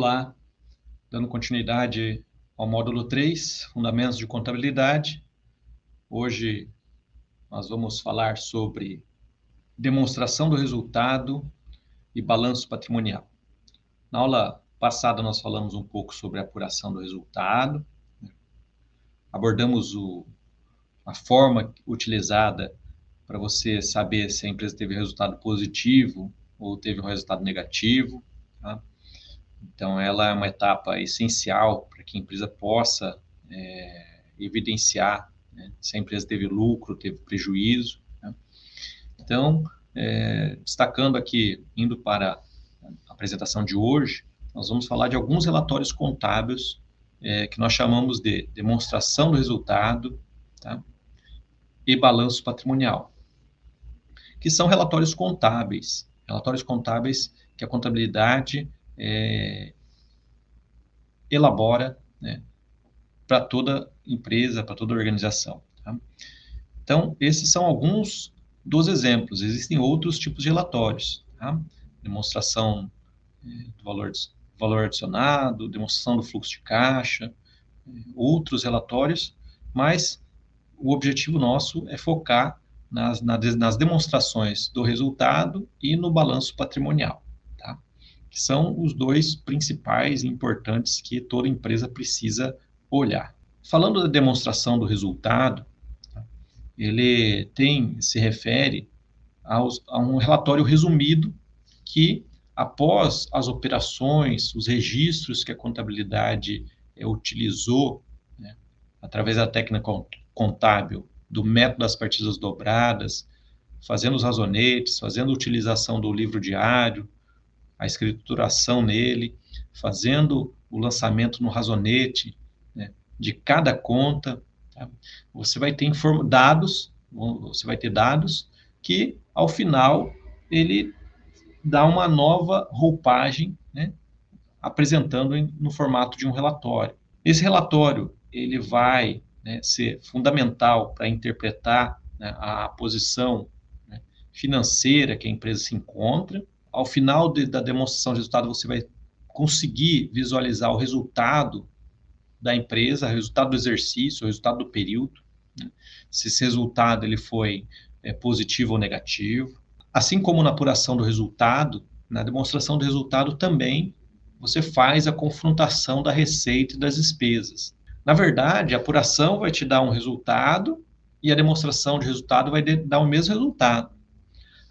Olá, dando continuidade ao módulo 3, Fundamentos de Contabilidade. Hoje nós vamos falar sobre demonstração do resultado e balanço patrimonial. Na aula passada nós falamos um pouco sobre a apuração do resultado, abordamos a forma utilizada para você saber se a empresa teve resultado positivo ou teve um resultado negativo, tá? Então, ela é uma etapa essencial para que a empresa possa evidenciar, né, se a empresa teve lucro, teve prejuízo, né? Então, destacando aqui, indo para a apresentação de hoje, nós vamos falar de alguns relatórios contábeis que nós chamamos de demonstração do resultado, tá? E balanço patrimonial, que são relatórios contábeis que a contabilidade elabora, né, para toda empresa, para toda organização, tá? Então, esses são alguns dos exemplos. Existem outros tipos de relatórios, tá? Demonstração do valor adicionado, demonstração do fluxo de caixa, outros relatórios, mas o objetivo nosso é focar nas demonstrações do resultado e no balanço patrimonial, tá? Que são os dois principais e importantes que toda empresa precisa olhar. Falando da demonstração do resultado, tá? Ele se refere a um relatório resumido que, após as operações, os registros que a contabilidade utilizou, né, através da técnica contábil, do método das partidas dobradas, fazendo os razonetes, fazendo a utilização do livro diário, a escrituração nele, fazendo o lançamento no razonete, né, de cada conta, tá? Você vai ter dados que, ao final, ele dá uma nova roupagem, né, apresentando no formato de um relatório. Esse relatório ele vai, né, ser fundamental para interpretar, né, a posição, né, financeira que a empresa se encontra. Ao final da demonstração de resultado, você vai conseguir visualizar o resultado da empresa, o resultado do exercício, o resultado do período, né? Se esse resultado ele foi positivo ou negativo. Assim como na apuração do resultado, na demonstração do resultado também você faz a confrontação da receita e das despesas. Na verdade, a apuração vai te dar um resultado e a demonstração de resultado vai dar o mesmo resultado.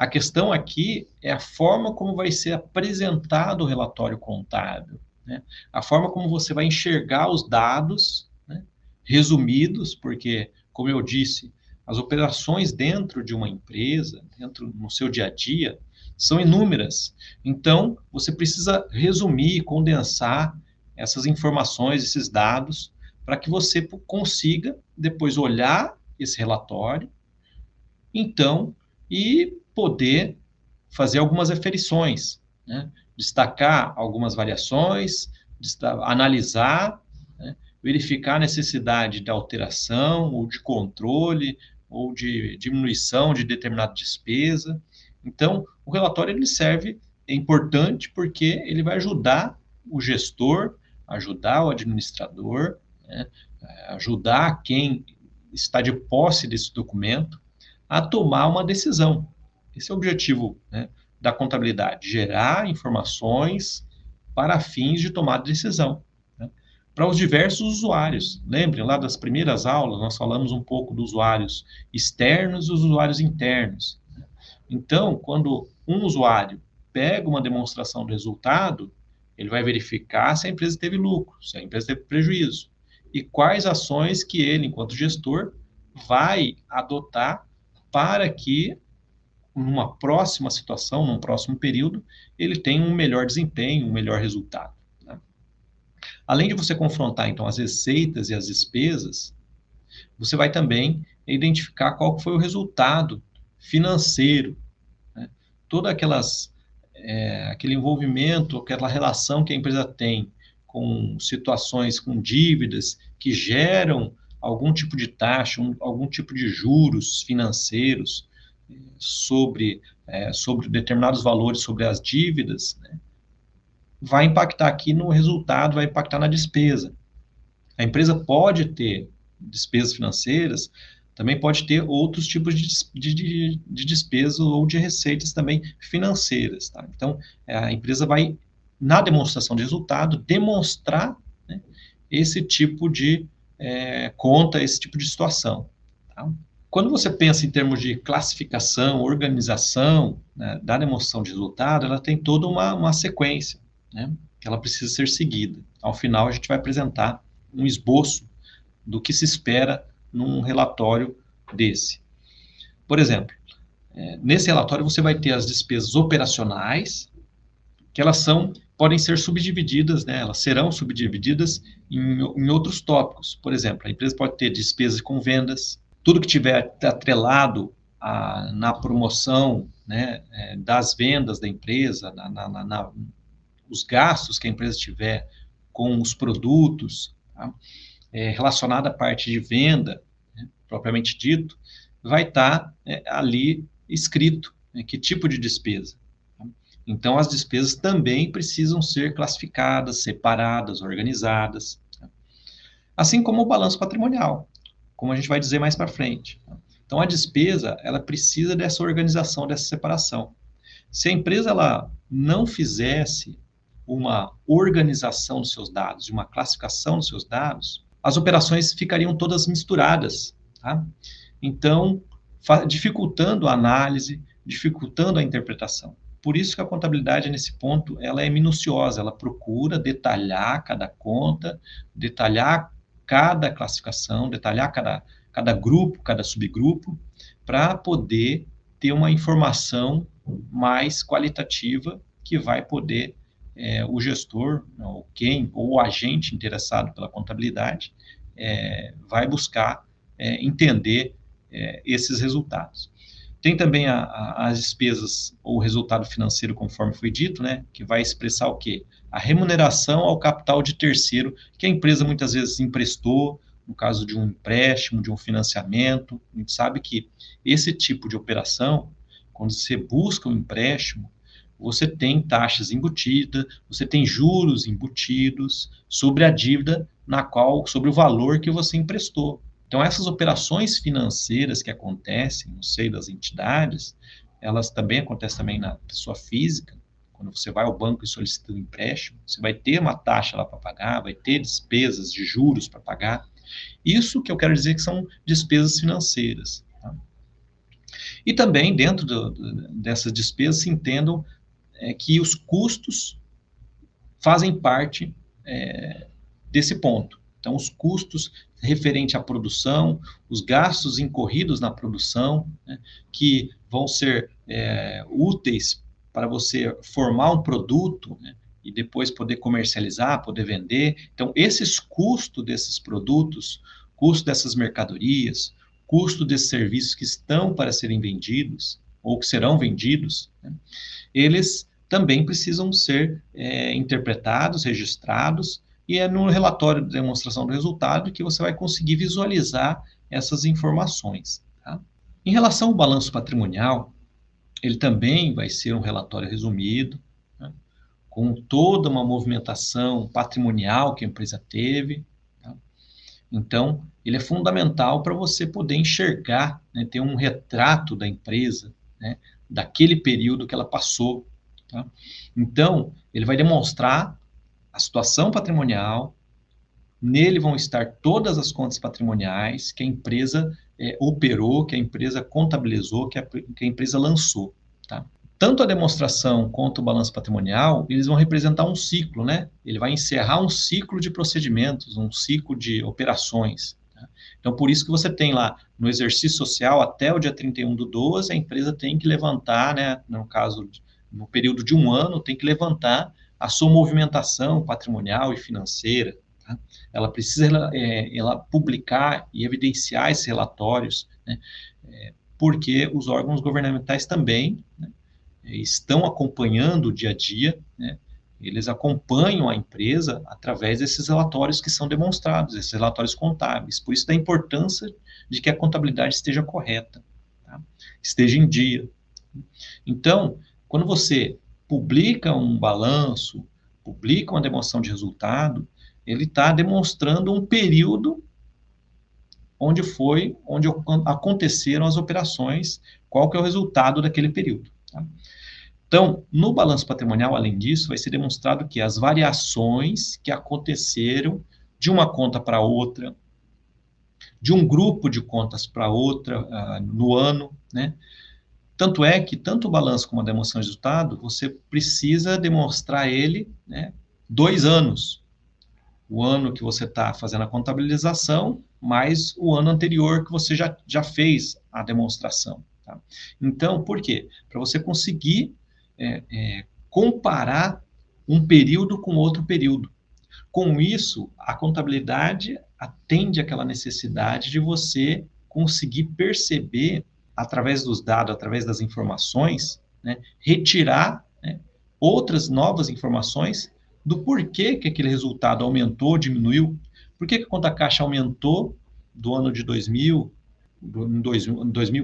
A questão aqui é a forma como vai ser apresentado o relatório contábil, né? A forma como você vai enxergar os dados, né, resumidos, porque, como eu disse, as operações dentro de uma empresa, no seu dia a dia, são inúmeras. Então, você precisa resumir, condensar essas informações, esses dados, para que você consiga depois olhar esse relatório, então, e poder fazer algumas aferições, né? Destacar algumas variações, analisar, né? Verificar a necessidade de alteração ou de controle ou de diminuição de determinada despesa. Então, o relatório ele é importante porque ele vai ajudar o gestor, ajudar o administrador, né? Ajudar quem está de posse desse documento a tomar uma decisão. Esse é o objetivo, né, da contabilidade, gerar informações para fins de tomada de decisão, né, para os diversos usuários. Lembrem, lá das primeiras aulas, nós falamos um pouco dos usuários externos e dos usuários internos. Então, quando um usuário pega uma demonstração do resultado, ele vai verificar se a empresa teve lucro, se a empresa teve prejuízo, e quais ações que ele, enquanto gestor, vai adotar para que, numa próxima situação, num próximo período, ele tenha um melhor desempenho, um melhor resultado, né? Além de você confrontar, então, as receitas e as despesas, você vai também identificar qual foi o resultado financeiro, né? Todo aquele envolvimento, aquela relação que a empresa tem com situações, com dívidas que geram algum tipo de taxa, algum tipo de juros financeiros sobre determinados valores, sobre as dívidas, né? vai impactar aqui no resultado, vai impactar na despesa. A empresa pode ter despesas financeiras, também pode ter outros tipos de despesas ou de receitas também financeiras. Tá? Então, a empresa vai, na demonstração de resultado, demonstrar, né, esse tipo de conta, esse tipo de situação. Tá? Quando você pensa em termos de classificação, organização, né, da demonstração de resultado, ela tem toda uma sequência, né, que ela precisa ser seguida. Ao final, a gente vai apresentar um esboço do que se espera num relatório desse. Por exemplo, nesse relatório você vai ter as despesas operacionais, que elas podem ser subdivididas, né, elas serão subdivididas em outros tópicos. Por exemplo, a empresa pode ter despesas com vendas, tudo que tiver atrelado na promoção, né, das vendas da empresa, os gastos que a empresa tiver com os produtos, tá? Relacionado à parte de venda, né, propriamente dito, vai estar ali escrito, né, que tipo de despesa. Tá? Então, as despesas também precisam ser classificadas, separadas, organizadas, tá? Assim como o balanço patrimonial, como a gente vai dizer mais para frente. Tá? Então, a despesa, ela precisa dessa organização, dessa separação. Se a empresa ela não fizesse uma organização dos seus dados, uma classificação dos seus dados, as operações ficariam todas misturadas, tá? Então, dificultando a análise, dificultando a interpretação. Por isso que a contabilidade, nesse ponto, ela é minuciosa, ela procura detalhar cada conta, detalhar cada classificação, detalhar cada grupo, cada subgrupo, para poder ter uma informação mais qualitativa que vai poder o gestor, ou o agente interessado pela contabilidade, vai buscar entender esses resultados. Tem também as despesas ou resultado financeiro, conforme foi dito, né, que vai expressar o quê? A remuneração ao capital de terceiro, que a empresa muitas vezes emprestou, no caso de um empréstimo, de um financiamento. A gente sabe que esse tipo de operação, quando você busca um empréstimo, você tem taxas embutidas, você tem juros embutidos sobre a dívida sobre o valor que você emprestou. Então, essas operações financeiras que acontecem no seio das entidades, elas também acontecem também na pessoa física. Quando você vai ao banco e solicita um empréstimo, você vai ter uma taxa lá para pagar, vai ter despesas de juros para pagar. Isso que eu quero dizer que são despesas financeiras. Tá? E também, dentro dessas despesas, se entendam que os custos fazem parte desse ponto. Então, os custos referentes à produção, os gastos incorridos na produção, né, que vão ser úteis para você formar um produto, né, e depois poder comercializar, poder vender. Então, esses custos desses produtos, custo dessas mercadorias, custo desses serviços que estão para serem vendidos, ou que serão vendidos, né, eles também precisam ser interpretados, registrados, e é no relatório de demonstração do resultado que você vai conseguir visualizar essas informações. Tá? Em relação ao balanço patrimonial, ele também vai ser um relatório resumido, né, com toda uma movimentação patrimonial que a empresa teve. Tá? Então, ele é fundamental para você poder enxergar, né, ter um retrato da empresa, né, daquele período que ela passou. Tá? Então, ele vai demonstrar a situação patrimonial, nele vão estar todas as contas patrimoniais que a empresa operou, que a empresa contabilizou, que a empresa lançou. Tá? Tanto a demonstração quanto o balanço patrimonial, eles vão representar um ciclo, né? Ele vai encerrar um ciclo de procedimentos, um ciclo de operações. Tá? Então, por isso que você tem lá, no exercício social, até o dia 31/12, a empresa tem que levantar, né, no caso, no período de um ano, tem que levantar a sua movimentação patrimonial e financeira. Tá? Ela precisa ela publicar e evidenciar esses relatórios, né, porque os órgãos governamentais também, né, estão acompanhando o dia a dia, né, eles acompanham a empresa através desses relatórios que são demonstrados, esses relatórios contábeis. Por isso da importância de que a contabilidade esteja correta, tá? Esteja em dia. Então, quando você publica um balanço, publica uma demonstração de resultado, ele está demonstrando um período onde aconteceram as operações, qual que é o resultado daquele período. Tá? Então, no balanço patrimonial, além disso, vai ser demonstrado que as variações que aconteceram de uma conta para outra, de um grupo de contas para outra no ano, né? Tanto é que tanto o balanço como a demonstração de resultado, você precisa demonstrar ele, né, 2 anos. O ano que você está fazendo a contabilização, mais o ano anterior que você já fez a demonstração. Tá? Então, por quê? Para você conseguir comparar um período com outro período. Com isso, a contabilidade atende àquela necessidade de você conseguir perceber, através dos dados, através das informações, né, retirar, né, outras novas informações do porquê que aquele resultado aumentou, diminuiu, por que a conta caixa aumentou do ano de 2000,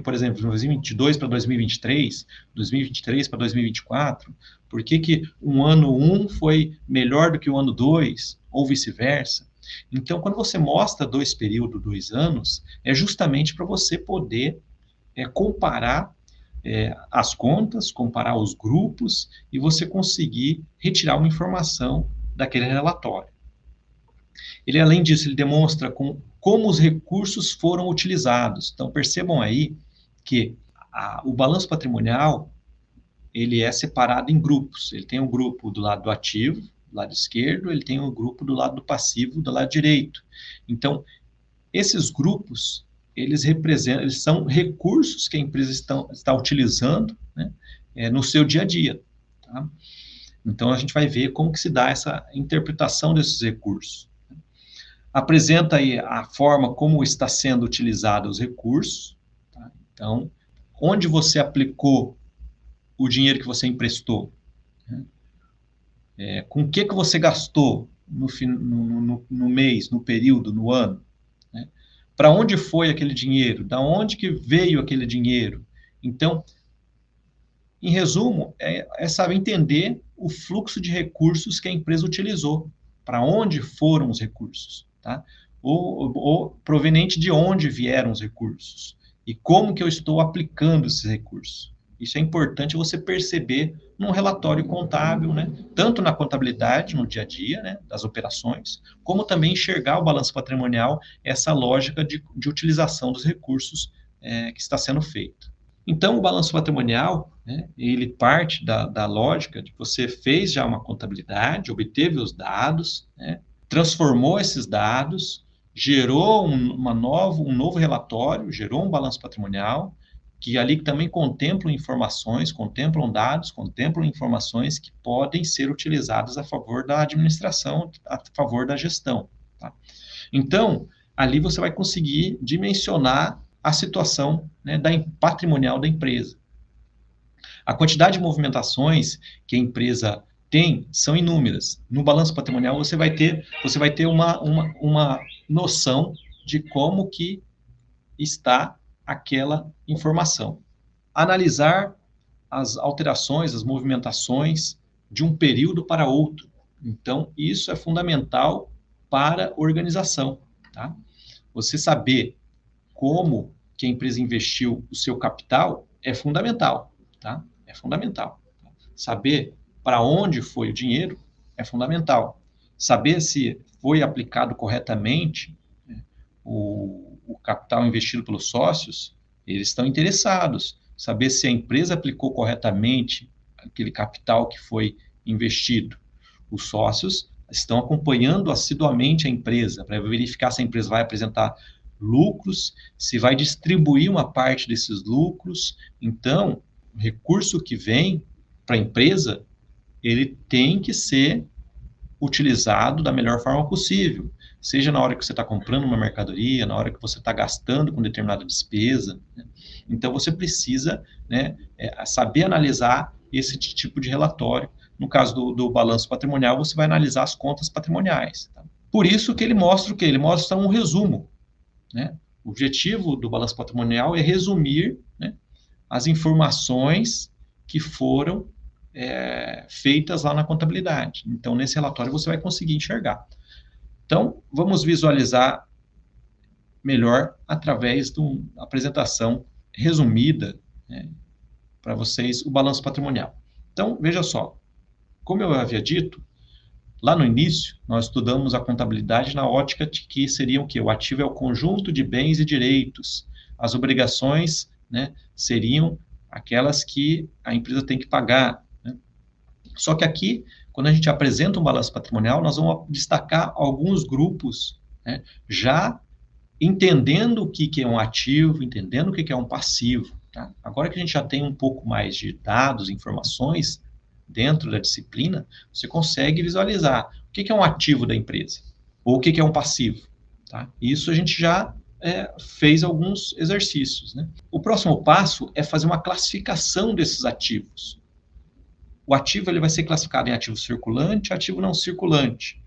por exemplo, de 2022 para 2023, 2023 para 2024, por que um ano 1 foi melhor do que o ano 2, ou vice-versa. Então, quando você mostra 2 períodos, 2 anos, é justamente para você poder comparar as contas, comparar os grupos e você conseguir retirar uma informação daquele relatório. Ele, além disso, ele demonstra como os recursos foram utilizados. Então, percebam aí que o balanço patrimonial, ele é separado em grupos. Ele tem um grupo do lado do ativo, do lado esquerdo, ele tem um grupo do lado do passivo, do lado direito. Então, esses grupos, eles são recursos que a empresa está utilizando, né, no seu dia a dia. Tá? Então, a gente vai ver como que se dá essa interpretação desses recursos. Apresenta aí a forma como está sendo utilizado os recursos. Tá? Então, onde você aplicou o dinheiro que você emprestou? Né? Com o que você gastou no mês, no período, no ano? Né? Para onde foi aquele dinheiro? Da onde que veio aquele dinheiro? Então, em resumo, é saber entender o fluxo de recursos que a empresa utilizou, para onde foram os recursos, tá? Ou proveniente de onde vieram os recursos, e como que eu estou aplicando esses recursos. Isso é importante você perceber num relatório contábil, né? Tanto na contabilidade, no dia a dia, né, das operações, como também enxergar o balanço patrimonial, essa lógica de utilização dos recursos que está sendo feito. Então, o balanço patrimonial, né, ele parte da lógica de que você fez já uma contabilidade, obteve os dados, né, transformou esses dados, gerou um novo relatório, gerou um balanço patrimonial, que ali também contemplam informações, contemplam dados, contemplam informações que podem ser utilizadas a favor da administração, a favor da gestão. Tá? Então, ali você vai conseguir dimensionar a situação, né, patrimonial da empresa. A quantidade de movimentações que a empresa tem são inúmeras. No balanço patrimonial você vai ter uma noção de como que está aquela informação. Analisar as alterações, as movimentações de um período para outro. Então, isso é fundamental para a organização. Tá? Você saber como que a empresa investiu o seu capital é fundamental, tá? É fundamental. Saber para onde foi o dinheiro é fundamental. Saber se foi aplicado corretamente, né, o capital investido pelos sócios, eles estão interessados. Saber se a empresa aplicou corretamente aquele capital que foi investido. Os sócios estão acompanhando assiduamente a empresa para verificar se a empresa vai apresentar lucros, se vai distribuir uma parte desses lucros. Então, o recurso que vem para a empresa, ele tem que ser utilizado da melhor forma possível, seja na hora que você está comprando uma mercadoria, na hora que você está gastando com determinada despesa. Né? Então, você precisa, né, saber analisar esse tipo de relatório. No caso do balanço patrimonial, você vai analisar as contas patrimoniais. Tá? Por isso que ele mostra o quê? Ele mostra um resumo. Né? O objetivo do balanço patrimonial é resumir, né, as informações que foram feitas lá na contabilidade. Então, nesse relatório você vai conseguir enxergar. Então, vamos visualizar melhor através de uma apresentação resumida, né, para vocês, o balanço patrimonial. Então, veja só, como eu havia dito, lá no início, nós estudamos a contabilidade na ótica de que seria o quê? O ativo é o conjunto de bens e direitos. As obrigações, né, seriam aquelas que a empresa tem que pagar, né? Só que aqui, quando a gente apresenta um balanço patrimonial, nós vamos destacar alguns grupos, né, já entendendo o que é um ativo, entendendo o que é um passivo. Tá? Agora que a gente já tem um pouco mais de dados, informações dentro da disciplina, você consegue visualizar o que é um ativo da empresa, ou o que é um passivo. Tá? Isso a gente já fez alguns exercícios. Né? O próximo passo é fazer uma classificação desses ativos. O ativo ele vai ser classificado em ativo circulante e ativo não circulante.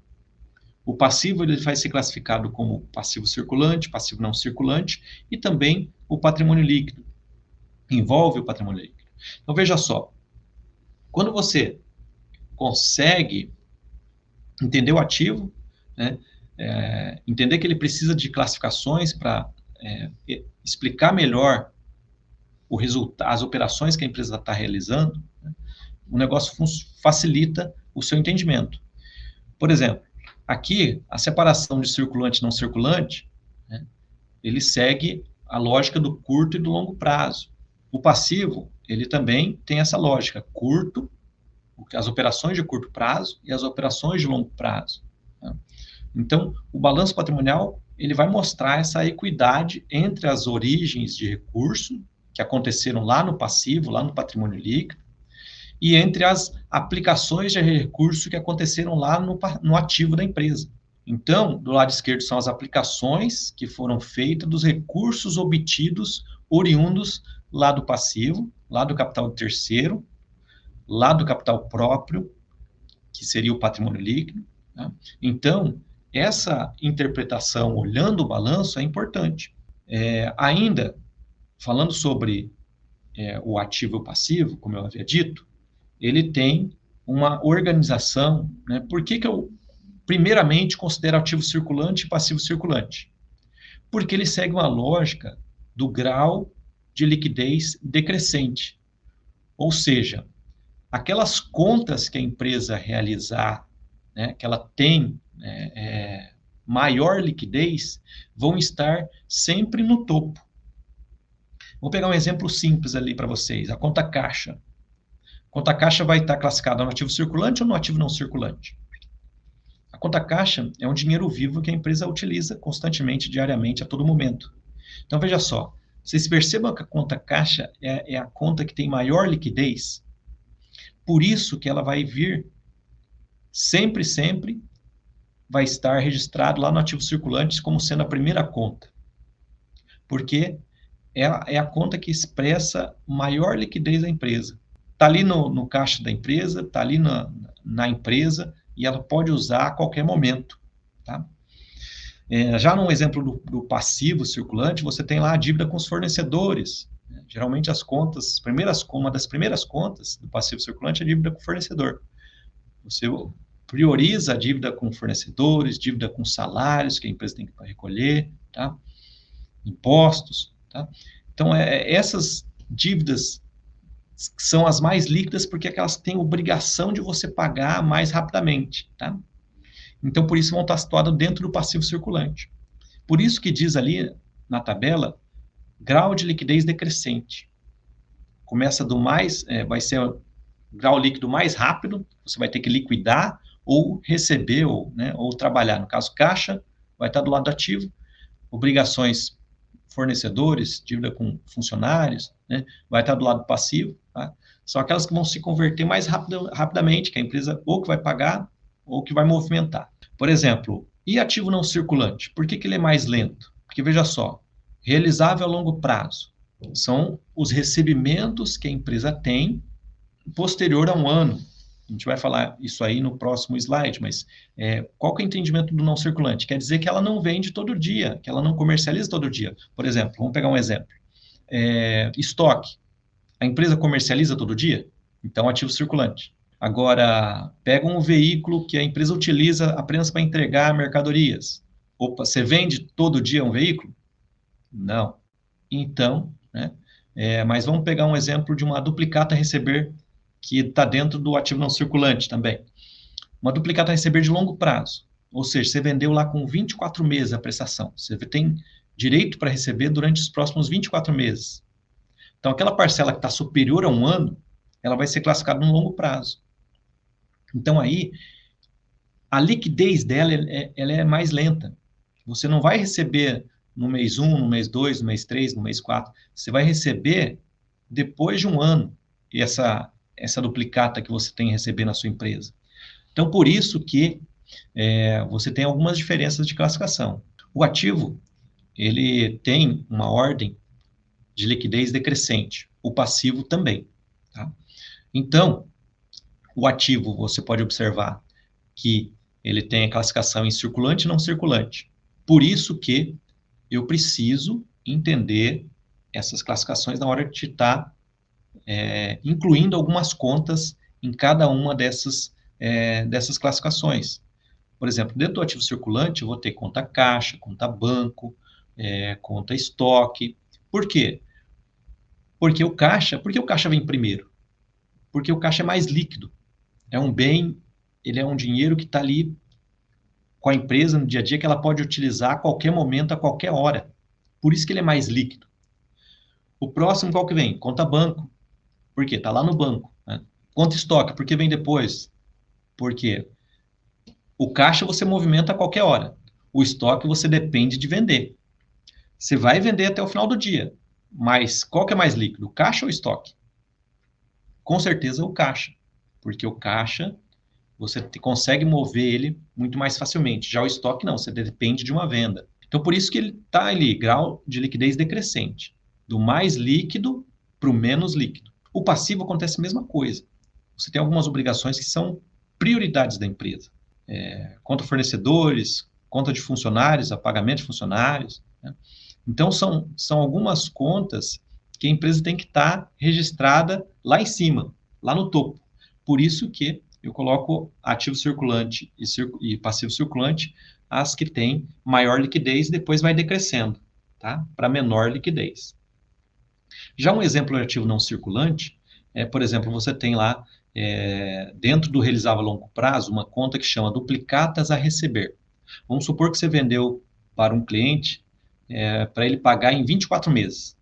O passivo ele vai ser classificado como passivo circulante, passivo não circulante, e também o patrimônio líquido. Envolve o patrimônio líquido. Então, veja só. Quando você consegue entender o ativo, né, entender que ele precisa de classificações para explicar melhor as operações que a empresa está realizando, né, o negócio facilita o seu entendimento. Por exemplo, aqui, a separação de circulante e não circulante, né, ele segue a lógica do curto e do longo prazo. O passivo, ele também tem essa lógica, curto, as operações de curto prazo e as operações de longo prazo. Né? Então, o balanço patrimonial, ele vai mostrar essa equidade entre as origens de recurso, que aconteceram lá no passivo, lá no patrimônio líquido, e entre as aplicações de recurso que aconteceram lá no ativo da empresa. Então, do lado esquerdo são as aplicações que foram feitas dos recursos obtidos oriundos lá do passivo, lá do capital de terceiro, lá do capital próprio, que seria o patrimônio líquido. Né? Então, essa interpretação, olhando o balanço, é importante. Ainda, falando sobre o ativo e o passivo, como eu havia dito, ele tem uma organização, né? Por que eu, primeiramente, considero ativo circulante e passivo circulante? Porque ele segue uma lógica do grau de liquidez decrescente. Ou seja, aquelas contas que a empresa realizar, né, que ela tem maior liquidez, vão estar sempre no topo. Vou pegar um exemplo simples ali para vocês, a conta caixa. A conta caixa vai estar classificada no ativo circulante ou no ativo não circulante? A conta caixa é um dinheiro vivo que a empresa utiliza constantemente, diariamente, a todo momento. Então, veja só, vocês percebam que a conta caixa é a conta que tem maior liquidez, por isso que ela vai vir sempre vai estar registrado lá no ativo circulante como sendo a primeira conta. Porque é a conta que expressa maior liquidez da empresa. Está ali no caixa da empresa, está ali na empresa, e ela pode usar a qualquer momento. Tá? Já num exemplo do passivo circulante, você tem lá a dívida com os fornecedores. Né? Geralmente uma das primeiras contas do passivo circulante é a dívida com o fornecedor. Você prioriza a dívida com fornecedores, dívida com salários que a empresa tem que recolher, tá? Impostos. Tá? Então, essas dívidas são as mais líquidas porque elas têm obrigação de você pagar mais rapidamente. Tá? Então, por isso vão estar situadas dentro do passivo circulante. Por isso que diz ali na tabela, grau de liquidez decrescente. Começa do mais, vai ser o grau líquido mais rápido, você vai ter que liquidar ou receber ou trabalhar. No caso, caixa vai estar do lado ativo, obrigações fornecedores, dívida com funcionários, né, vai estar do lado passivo. Tá? São aquelas que vão se converter mais rapidamente, que a empresa ou que vai pagar ou que vai movimentar. Por exemplo, e ativo não circulante? Por que ele é mais lento? Porque, veja só, realizável a longo prazo. São os recebimentos que a empresa tem posterior a um ano. A gente vai falar isso aí no próximo slide, mas qual que é o entendimento do não circulante? Quer dizer que ela não vende todo dia, que ela não comercializa todo dia. Por exemplo, vamos pegar um exemplo. Estoque. A empresa comercializa todo dia? Então, ativo circulante. Agora, pega um veículo que a empresa utiliza apenas para entregar mercadorias. Opa, você vende todo dia um veículo? Não. Então, né? Mas vamos pegar um exemplo de uma duplicata a receber que está dentro do ativo não circulante também. Uma duplicata a receber de longo prazo. Ou seja, você vendeu lá com 24 meses a prestação. Você tem direito para receber durante os próximos 24 meses. Então, aquela parcela que está superior a um ano, ela vai ser classificada no longo prazo. Então, aí, a liquidez dela ela é mais lenta. Você não vai receber no mês 1, no mês 2, no mês 3, no mês 4. Você vai receber depois de um ano essa duplicata que você tem a receber na sua empresa. Então, por isso que você tem algumas diferenças de classificação. O ativo, ele tem uma ordem de liquidez decrescente. O passivo também. Tá? Então, o ativo, você pode observar que ele tem a classificação em circulante e não circulante. Por isso que eu preciso entender essas classificações na hora de estar incluindo algumas contas em cada uma dessas classificações. Por exemplo, dentro do ativo circulante, eu vou ter conta caixa, conta banco, conta estoque. Por quê? Por que o caixa vem primeiro? Porque o caixa é mais líquido. É um bem, ele é um dinheiro que está ali com a empresa no dia a dia que ela pode utilizar a qualquer momento, a qualquer hora. Por isso que ele é mais líquido. O próximo qual que vem? Conta banco. Por quê? Está lá no banco. Né? Conta estoque. Por que vem depois? Porque o caixa você movimenta a qualquer hora. O estoque você depende de vender. Você vai vender até o final do dia. Mas qual que é mais líquido? O caixa ou o estoque? Com certeza o caixa. Porque o caixa você consegue mover ele muito mais facilmente. Já o estoque não, você depende de uma venda. Então, por isso que ele está ali, grau de liquidez decrescente, do mais líquido para o menos líquido. O passivo acontece a mesma coisa. Você tem algumas obrigações que são prioridades da empresa. Conta fornecedores, conta de funcionários, a pagamento de funcionários. Né? Então, são algumas contas que a empresa tem que estar registrada lá em cima, lá no topo. Por isso que eu coloco ativo circulante e passivo circulante, as que têm maior liquidez, depois vai decrescendo, tá? Para menor liquidez. Já um exemplo de ativo não circulante, por exemplo, você tem lá, dentro do realizável a longo prazo, uma conta que chama duplicatas a receber. Vamos supor que você vendeu para um cliente para ele pagar em 24 meses.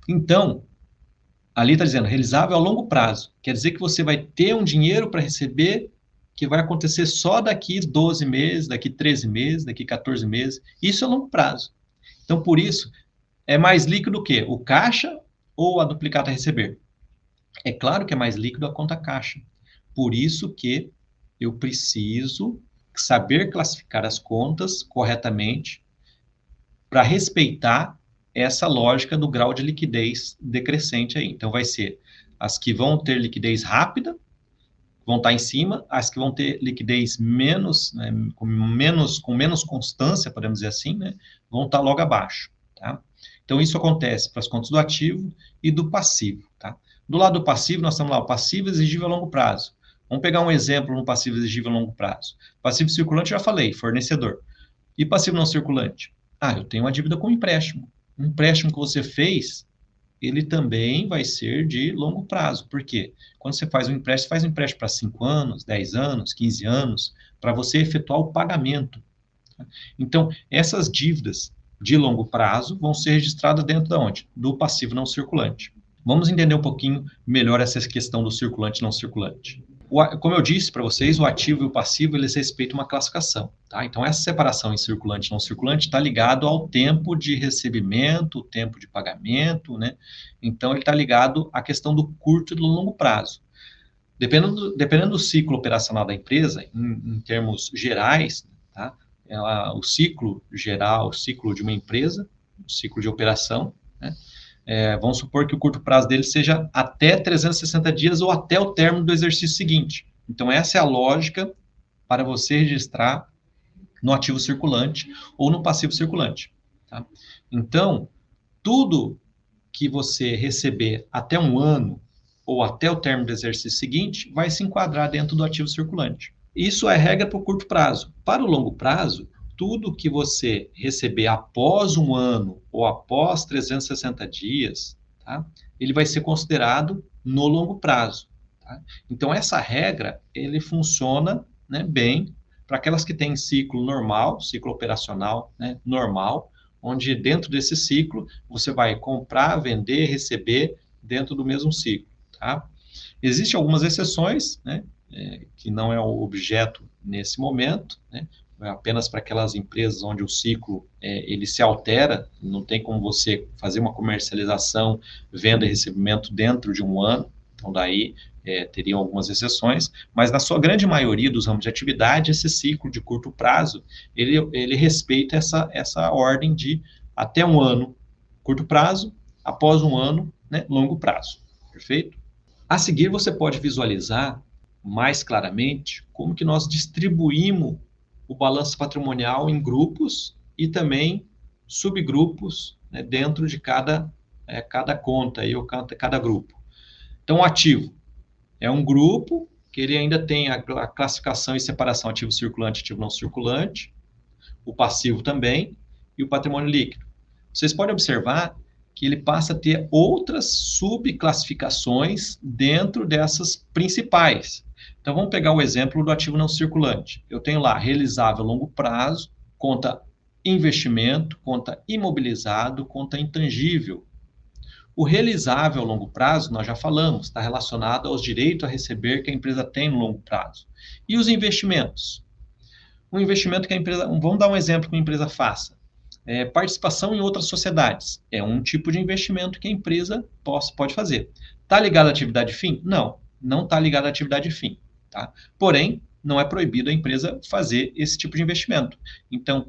Então, ali está dizendo, realizável a longo prazo. Quer dizer que você vai ter um dinheiro para receber que vai acontecer só daqui 12 meses, daqui 13 meses, daqui 14 meses. Isso é longo prazo. Então, por isso, é mais líquido o quê? O caixa ou a duplicata a receber? É claro que é mais líquido a conta caixa. Por isso que eu preciso saber classificar as contas corretamente para respeitar essa lógica do grau de liquidez decrescente aí. Então, vai ser as que vão ter liquidez rápida, vão estar em cima, as que vão ter liquidez menos, né, com menos constância, podemos dizer assim, né, vão estar logo abaixo. Tá? Então, isso acontece para as contas do ativo e do passivo. Tá? Do lado do passivo, nós temos lá o passivo exigível a longo prazo. Vamos pegar um exemplo no passivo exigível a longo prazo. Passivo circulante, já falei, fornecedor. E passivo não circulante? Eu tenho uma dívida com empréstimo. Um empréstimo que você fez, ele também vai ser de longo prazo. Por quê? Quando você faz um empréstimo para 5 anos, 10 anos, 15 anos, para você efetuar o pagamento. Então, essas dívidas de longo prazo vão ser registradas dentro de onde? Do passivo não circulante. Vamos entender um pouquinho melhor essa questão do circulante e não circulante. Como eu disse para vocês, o ativo e o passivo, eles respeitam uma classificação. Tá? Então, essa separação em circulante e não circulante está ligado ao tempo de recebimento, o tempo de pagamento, né? Então, ele está ligado à questão do curto e do longo prazo. Dependendo do ciclo operacional da empresa, em termos gerais, tá? O ciclo geral, o ciclo de uma empresa, o ciclo de operação, né? Vamos supor que o curto prazo dele seja até 360 dias ou até o término do exercício seguinte. Então, essa é a lógica para você registrar no ativo circulante ou no passivo circulante. Tá? Então, tudo que você receber até um ano ou até o término do exercício seguinte, vai se enquadrar dentro do ativo circulante. Isso é regra para o curto prazo. Para o longo prazo, tudo que você receber após um ano ou após 360 dias, tá? Ele vai ser considerado no longo prazo. Tá? Então, essa regra, ele funciona, né, bem para aquelas que têm ciclo normal, ciclo operacional, né, normal, onde dentro desse ciclo você vai comprar, vender, receber dentro do mesmo ciclo. Tá? Existem algumas exceções, né, que não é o objeto nesse momento, né, apenas para aquelas empresas onde o ciclo ele se altera, não tem como você fazer uma comercialização, venda e recebimento dentro de um ano, então daí teriam algumas exceções, mas na sua grande maioria dos ramos de atividade, esse ciclo de curto prazo, ele respeita essa ordem de até um ano, curto prazo, após um ano, né, longo prazo, perfeito? A seguir, você pode visualizar mais claramente como que nós distribuímos o balanço patrimonial em grupos e também subgrupos, né, dentro de cada conta aí, ou cada grupo. Então, o ativo é um grupo que ele ainda tem a classificação e separação ativo circulante e ativo não circulante, o passivo também, e o patrimônio líquido. Vocês podem observar que ele passa a ter outras subclassificações dentro dessas principais. Então, vamos pegar o exemplo do ativo não circulante. Eu tenho lá realizável a longo prazo, conta investimento, conta imobilizado, conta intangível. O realizável a longo prazo, nós já falamos, está relacionado aos direitos a receber que a empresa tem no longo prazo. E os investimentos? Um investimento que a empresa, vamos dar um exemplo que a empresa faça. Participação em outras sociedades. É um tipo de investimento que a empresa pode fazer. Está ligado à atividade fim? Não, não está ligado à atividade fim. Tá? Porém, não é proibido a empresa fazer esse tipo de investimento. Então,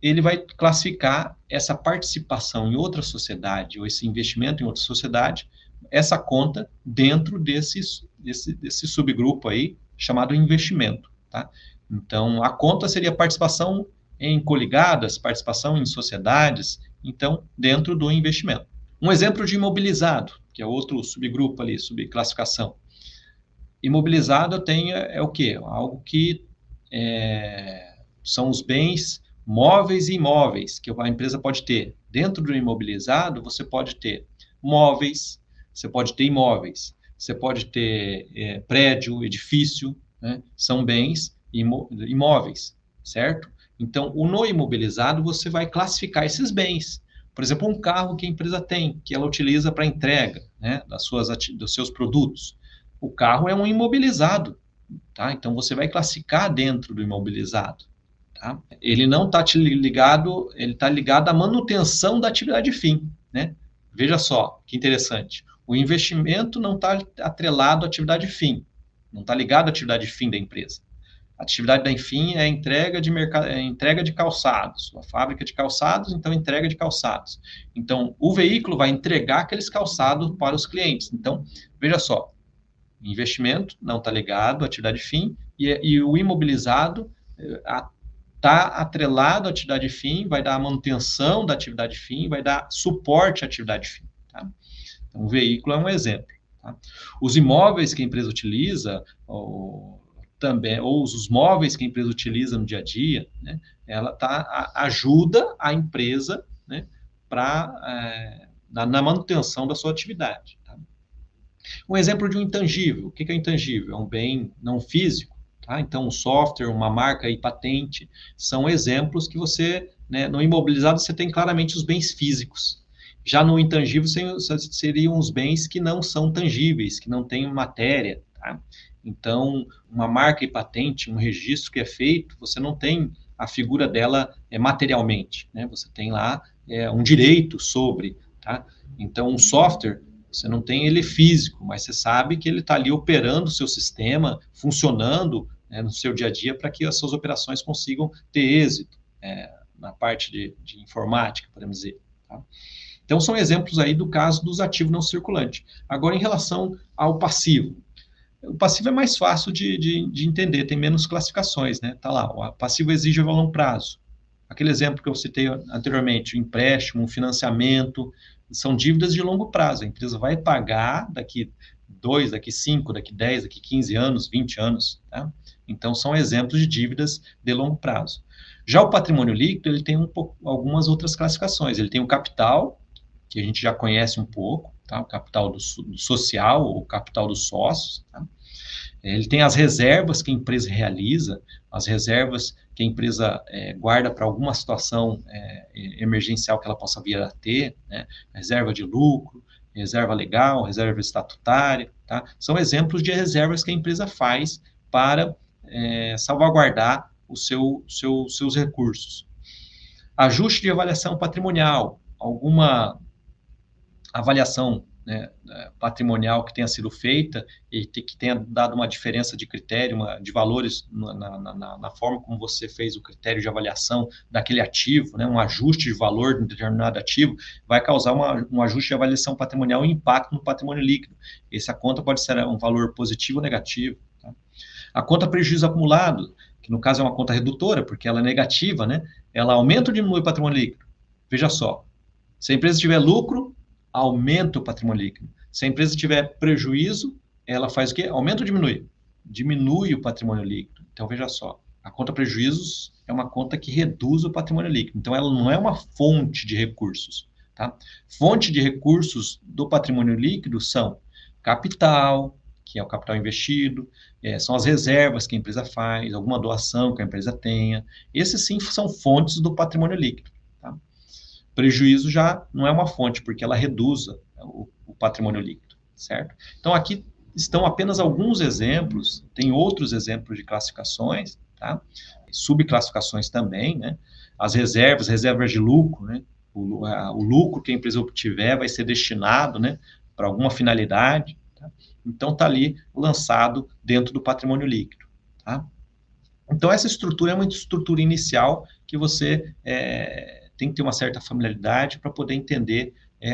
ele vai classificar essa participação em outra sociedade, ou esse investimento em outra sociedade, essa conta dentro desse subgrupo aí, chamado investimento. Tá? Então, a conta seria participação em coligadas, participação em sociedades, então, dentro do investimento. Um exemplo de imobilizado, que é outro subgrupo ali, subclassificação. Imobilizado eu tenho o quê? Algo que são os bens móveis e imóveis que a empresa pode ter. Dentro do imobilizado, você pode ter móveis, você pode ter imóveis, você pode ter prédio, edifício, né? São bens imóveis, certo? Então, no imobilizado, você vai classificar esses bens. Por exemplo, um carro que a empresa tem, que ela utiliza para entrega, né, dos seus produtos. O carro é um imobilizado, tá? Então, você vai classificar dentro do imobilizado. Tá? Ele não está ligado, ele está ligado à manutenção da atividade fim. Né? Veja só, que interessante. O investimento não está atrelado à atividade fim, não está ligado à atividade fim da empresa. A atividade da Enfim é entrega de calçados, a fábrica de calçados, então entrega de calçados. Então, o veículo vai entregar aqueles calçados para os clientes. Então, veja só, investimento não está ligado à atividade fim e o imobilizado está atrelado à atividade fim, vai dar a manutenção da atividade fim, vai dar suporte à atividade fim. Tá? Então, o veículo é um exemplo. Tá? Os imóveis que a empresa utiliza, ou os móveis que a empresa utiliza no dia a dia, né, ela ajuda a empresa, né, na manutenção da sua atividade. Tá? Um exemplo de um intangível. O que é intangível? É um bem não físico. Tá? Então, um software, uma marca e patente são exemplos que você, né, no imobilizado, você tem claramente os bens físicos. Já no intangível, seriam os bens que não são tangíveis, que não têm matéria. Tá? Então, uma marca e patente, um registro que é feito, você não tem a figura dela materialmente, né? Você tem lá um direito sobre, tá? Então, um software, você não tem ele físico, mas você sabe que ele está ali operando o seu sistema, funcionando, né, no seu dia a dia, para que as suas operações consigam ter êxito na parte de informática, podemos dizer. Tá? Então, são exemplos aí do caso dos ativos não circulantes. Agora, em relação ao passivo. O passivo é mais fácil de entender, tem menos classificações, né? Tá lá, o passivo exige a longo prazo. Aquele exemplo que eu citei anteriormente, o empréstimo, o financiamento, são dívidas de longo prazo. A empresa vai pagar daqui 2, daqui 5, daqui 10, daqui 15 anos, 20 anos, tá? Então, são exemplos de dívidas de longo prazo. Já o patrimônio líquido, ele tem algumas outras classificações. Ele tem o capital, que a gente já conhece um pouco, tá? O capital do social, ou o capital dos sócios, tá? Ele tem as reservas que a empresa realiza, as reservas que a empresa guarda para alguma situação emergencial que ela possa vir a ter, né? Reserva de lucro, reserva legal, reserva estatutária, tá? São exemplos de reservas que a empresa faz para salvaguardar seus recursos. Ajuste de avaliação patrimonial, alguma avaliação, né, patrimonial que tenha sido feita e que tenha dado uma diferença de critério, de valores na forma como você fez o critério de avaliação daquele ativo, né, um ajuste de valor de um determinado ativo, vai causar um ajuste de avaliação patrimonial e impacto no patrimônio líquido. Essa conta pode ser um valor positivo ou negativo. Tá? A conta prejuízo acumulado, que no caso é uma conta redutora, porque ela é negativa, né, ela aumenta ou diminui o patrimônio líquido? Veja só, se a empresa tiver lucro, aumenta o patrimônio líquido. Se a empresa tiver prejuízo, ela faz o quê? Aumenta ou diminui? Diminui o patrimônio líquido. Então, veja só, a conta prejuízos é uma conta que reduz o patrimônio líquido. Então, ela não é uma fonte de recursos. Tá? Fonte de recursos do patrimônio líquido são capital, que é o capital investido, são as reservas que a empresa faz, alguma doação que a empresa tenha. Esses, sim, são fontes do patrimônio líquido. Tá? Prejuízo já não é uma fonte, porque ela reduz o patrimônio líquido, certo? Então, aqui estão apenas alguns exemplos, tem outros exemplos de classificações, tá? Subclassificações também, né? As reservas de lucro, né? O lucro que a empresa obtiver vai ser destinado, né, para alguma finalidade, tá? Então, está ali lançado dentro do patrimônio líquido, tá? Então, essa estrutura é uma estrutura inicial que você tem que ter uma certa familiaridade para poder entender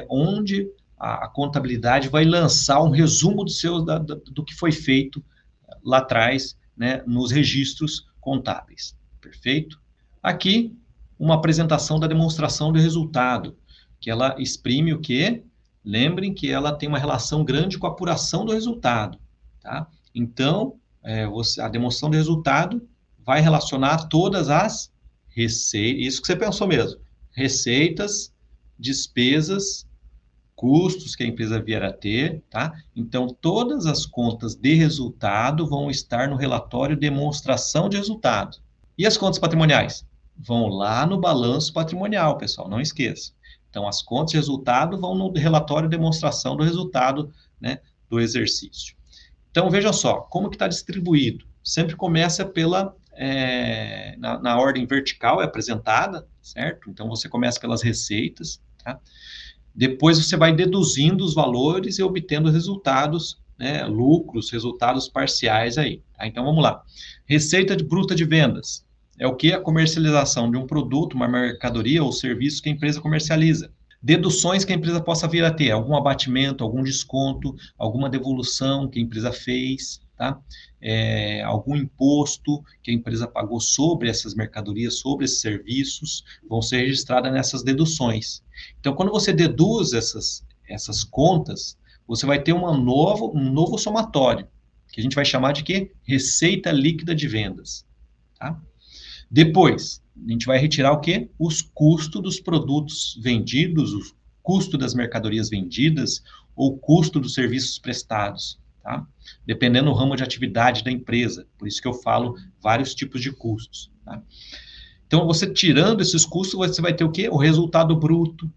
onde a contabilidade vai lançar um resumo do que foi feito lá atrás, né, nos registros contábeis. Perfeito? Aqui, uma apresentação da demonstração do resultado, que ela exprime o quê? Lembrem que ela tem uma relação grande com a apuração do resultado. Tá? Então, a demonstração do resultado vai relacionar todas as receitas, isso que você pensou mesmo, receitas, despesas, custos que a empresa vier a ter, tá? Então, todas as contas de resultado vão estar no relatório demonstração de resultado. E as contas patrimoniais? Vão lá no balanço patrimonial, pessoal, não esqueça. Então, as contas de resultado vão no relatório demonstração do resultado, né, do exercício. Então, veja só, como que está distribuído? Sempre começa na ordem vertical, é apresentada, certo? Então, você começa pelas receitas, tá? Depois você vai deduzindo os valores e obtendo resultados, né, lucros, resultados parciais aí. Tá? Então, vamos lá. Receita bruta de vendas. É o que? A comercialização de um produto, uma mercadoria ou serviço que a empresa comercializa. Deduções que a empresa possa vir a ter, algum abatimento, algum desconto, alguma devolução que a empresa fez, tá? Algum imposto que a empresa pagou sobre essas mercadorias, sobre esses serviços, vão ser registradas nessas deduções. Então, quando você deduz essas contas, você vai ter um novo somatório, que a gente vai chamar de quê? Receita líquida de vendas. Tá? Depois, a gente vai retirar o quê? Os custos dos produtos vendidos, o custo das mercadorias vendidas, ou custo dos serviços prestados. Tá? Dependendo do ramo de atividade da empresa. Por isso que eu falo vários tipos de custos. Tá? Então, você tirando esses custos, você vai ter o quê? O resultado bruto,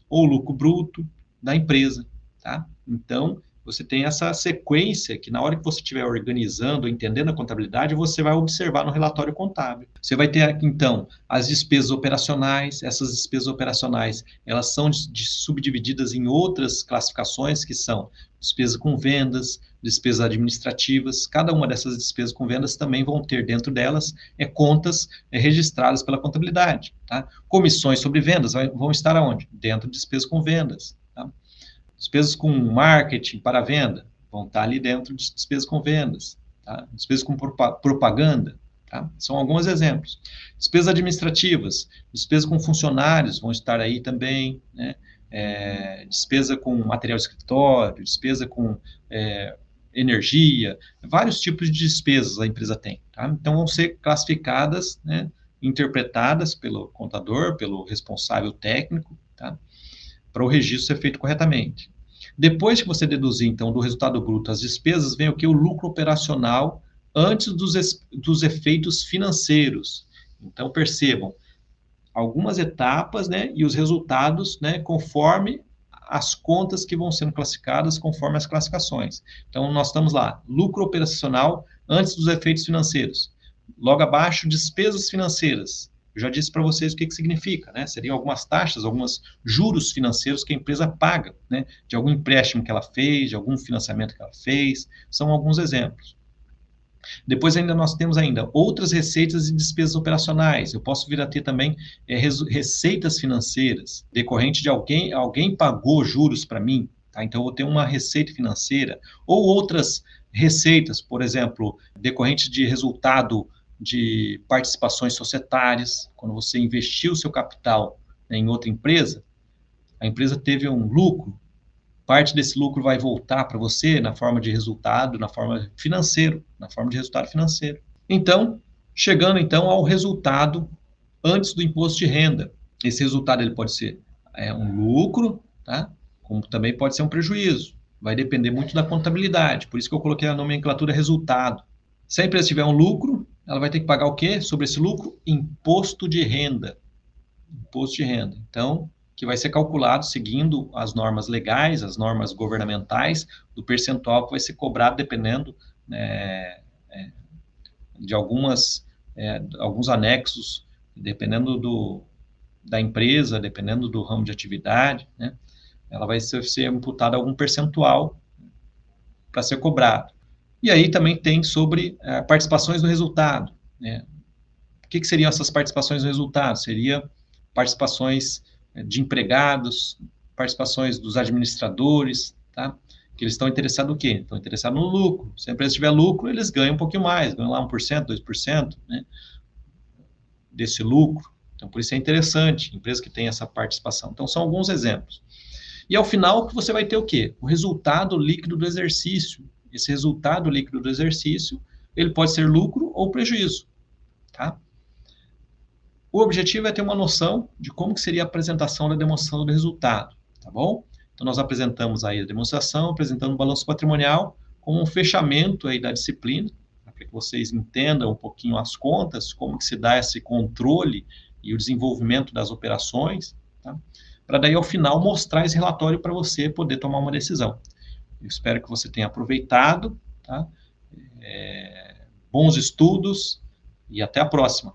ou lucro bruto da empresa. Tá? Então, você tem essa sequência que na hora que você estiver organizando, entendendo a contabilidade, você vai observar no relatório contábil. Você vai ter aqui, então, as despesas operacionais. Essas despesas operacionais, elas são subdivididas em outras classificações, que são despesas com vendas, despesas administrativas. Cada uma dessas despesas com vendas também vão ter dentro delas contas registradas pela contabilidade. Tá? Comissões sobre vendas vão estar aonde? Dentro de despesas com vendas. Tá? Despesas com marketing para venda vão estar ali dentro de despesas com vendas. Tá? Despesas com propaganda. Tá? São alguns exemplos. Despesas administrativas, despesas com funcionários vão estar aí também, né? despesa com material de escritório, despesa com energia, vários tipos de despesas a empresa tem. Tá? Então, vão ser classificadas, né, interpretadas pelo contador, pelo responsável técnico, tá? Para o registro ser feito corretamente. Depois que você deduzir, então, do resultado bruto as despesas, vem o que? O lucro operacional antes dos efeitos financeiros. Então, percebam, algumas etapas, né, e os resultados, né, conforme as contas que vão sendo classificadas, conforme as classificações. Então, nós estamos lá, lucro operacional antes dos efeitos financeiros. Logo abaixo, despesas financeiras. Eu já disse para vocês o que significa, né? Seriam algumas taxas, alguns juros financeiros que a empresa paga, né? De algum empréstimo que ela fez, de algum financiamento que ela fez, são alguns exemplos. Depois ainda nós temos ainda outras receitas e despesas operacionais. Eu posso vir a ter também receitas financeiras, decorrente de alguém pagou juros para mim, tá? Então eu vou ter uma receita financeira, ou outras receitas, por exemplo, decorrente de resultado de participações societárias, quando você investiu o seu capital, né, em outra empresa, a empresa teve um lucro, parte desse lucro vai voltar para você na forma de resultado, na forma financeiro, na forma de resultado financeiro. Então, chegando então ao resultado antes do imposto de renda. Esse resultado ele pode ser um lucro, tá? Como também pode ser um prejuízo. Vai depender muito da contabilidade. Por isso que eu coloquei a nomenclatura resultado. Se a empresa tiver um lucro, ela vai ter que pagar o quê sobre esse lucro? Imposto de renda. Imposto de renda. Então, que vai ser calculado seguindo as normas legais, as normas governamentais, do percentual que vai ser cobrado dependendo, né, de alguns anexos, dependendo da empresa, dependendo do ramo de atividade, né, ela vai ser imputada algum percentual para ser cobrado. E aí também tem sobre participações no resultado, né? O que seriam essas participações no resultado? Seria participações de empregados, participações dos administradores, tá? Que eles estão interessados no quê? Estão interessados no lucro. Se a empresa tiver lucro, eles ganham um pouquinho mais, ganham lá 1%, 2%, né, desse lucro. Então, por isso é interessante, empresa que tem essa participação. Então, são alguns exemplos. E ao final, você vai ter o quê? O resultado líquido do exercício. Esse resultado líquido do exercício, ele pode ser lucro ou prejuízo, tá? O objetivo é ter uma noção de como que seria a apresentação da demonstração do resultado, tá bom? Então, nós apresentamos aí a demonstração, apresentando o balanço patrimonial como um fechamento aí da disciplina, para que vocês entendam um pouquinho as contas, como que se dá esse controle e o desenvolvimento das operações, tá? Para daí, ao final, mostrar esse relatório para você poder tomar uma decisão. Eu espero que você tenha aproveitado, tá? Bons estudos e até a próxima.